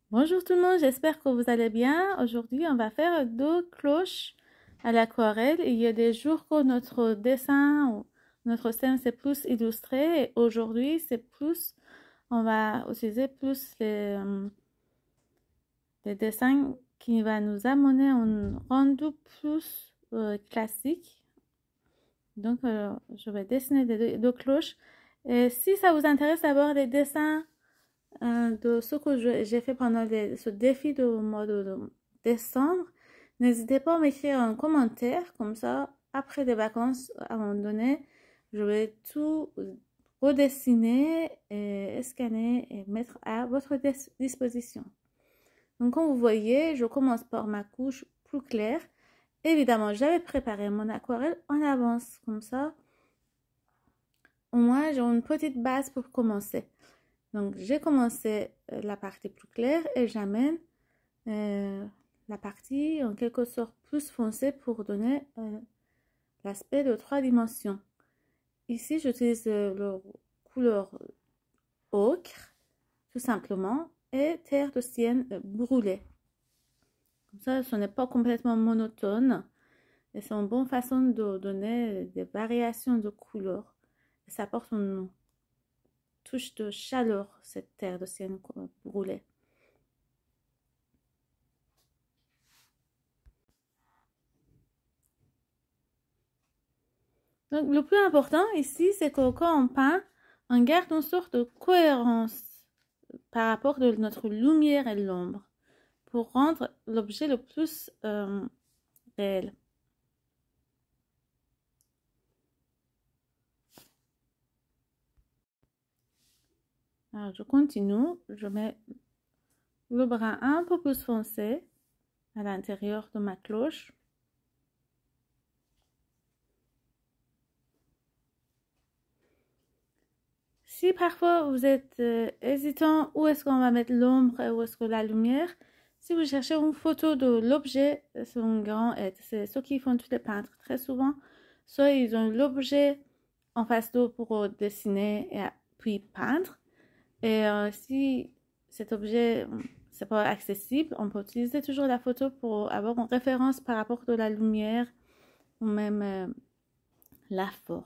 Bonjour tout le monde, j'espère que vous allez bien. Aujourd'hui, on va faire deux cloches à l'aquarelle. Il y a des jours que notre dessin ou notre scène c'est plus illustré et aujourd'hui c'est plus, on va utiliser plus les dessins qui va nous amener un rendu plus classique. Donc, je vais dessiner les deux cloches. Et si ça vous intéresse d'avoir des dessins de ce que j'ai fait pendant ce défi de mois de décembre, n'hésitez pas à m'écrire un commentaire, comme ça, après les vacances, à un moment donné, je vais tout redessiner, et scanner et mettre à votre disposition. Donc, comme vous voyez, je commence par ma couche plus claire. Évidemment, j'avais préparé mon aquarelle en avance, comme ça, au moins, j'ai une petite base pour commencer. Donc, j'ai commencé la partie plus claire et j'amène la partie en quelque sorte plus foncée pour donner l'aspect de 3 dimensions. Ici, j'utilise la couleur ocre, tout simplement, et terre de sienne brûlée. Comme ça, ce n'est pas complètement monotone et c'est une bonne façon de donner des variations de couleurs. Et ça apporte une touche de chaleur, cette terre de sienne brûlée. Donc, le plus important ici, c'est que quand on peint, on garde une sorte de cohérence par rapport de notre lumière et l'ombre pour rendre l'objet le plus réel. Alors, je continue. Je mets le brun un peu plus foncé à l'intérieur de ma cloche. Si parfois vous êtes hésitant, où est-ce qu'on va mettre l'ombre et où est-ce que la lumière, si vous cherchez une photo de l'objet, c'est un grand aide. C'est ce qu'ils font tous les peintres très souvent. Soit ils ont l'objet en face d'eux pour dessiner et puis peindre. Et si cet objet c'est pas accessible, on peut utiliser toujours la photo pour avoir une référence par rapport de la lumière ou même la forme.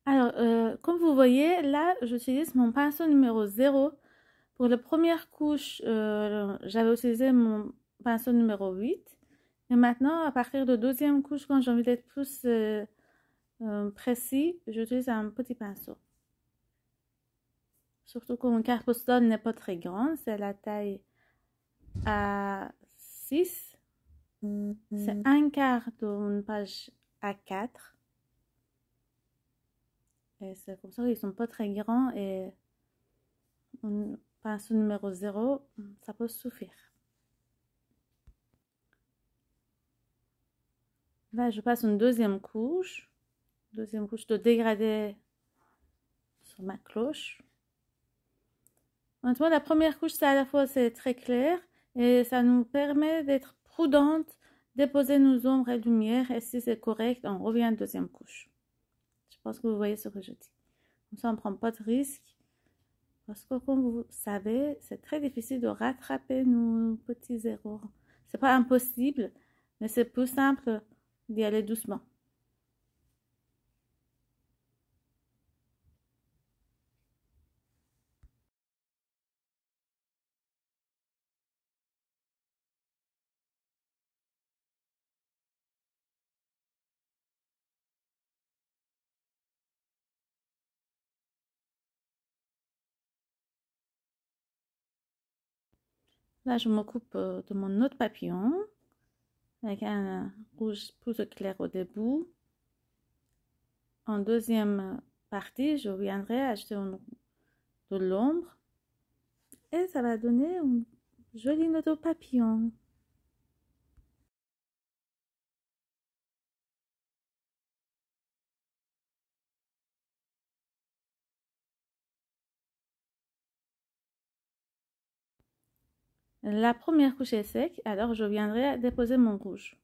Alors, comme vous voyez, là, j'utilise mon pinceau numéro 0. Pour la première couche, j'avais utilisé mon pinceau numéro 8. Et maintenant, à partir de deuxième couche, quand j'ai envie d'être plus précis, j'utilise un petit pinceau. Surtout que mon carte postale n'est pas très grande, c'est la taille A6. C'est un quart d'une page A4. Et c'est comme ça qu'ils sont pas très grands et un pinceau numéro 0, ça peut suffire. Là, je passe une deuxième couche de dégradé sur ma cloche. Honnêtement, la première couche, c'est à la fois c'est très clair et ça nous permet d'être prudente, déposer nos ombres et lumières et si c'est correct, on revient à la deuxième couche. Je pense que vous voyez ce que je dis. Comme ça, on ne prend pas de risque. Parce que comme vous savez, c'est très difficile de rattraper nos petits erreurs. C'est pas impossible, mais c'est plus simple d'y aller doucement. Là, je m'occupe de mon autre papillon avec un rouge plus clair au début. En deuxième partie, je viendrai ajouter de l'ombre et ça va donner un joli note au papillon. La première couche est sec, alors je viendrai déposer mon rouge.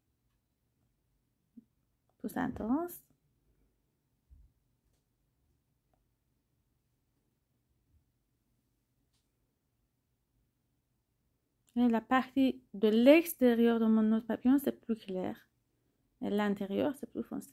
Plus intense. Et la partie de l'extérieur de mon nœud papillon, c'est plus clair. Et l'intérieur, c'est plus foncé.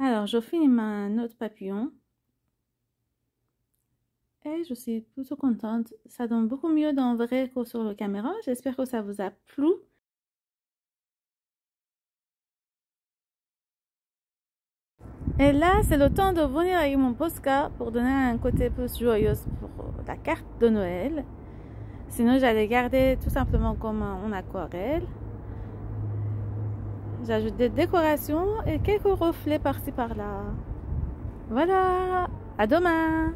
Alors, je finis ma note papillon. Et je suis plutôt contente. Ça donne beaucoup mieux dans vrai que sur la caméra. J'espère que ça vous a plu. Et là, c'est le temps de venir avec mon Posca pour donner un côté plus joyeux pour la carte de Noël. Sinon, j'allais garder tout simplement comme en aquarelle. J'ajoute des décorations et quelques reflets par-ci par-là. Voilà, à demain!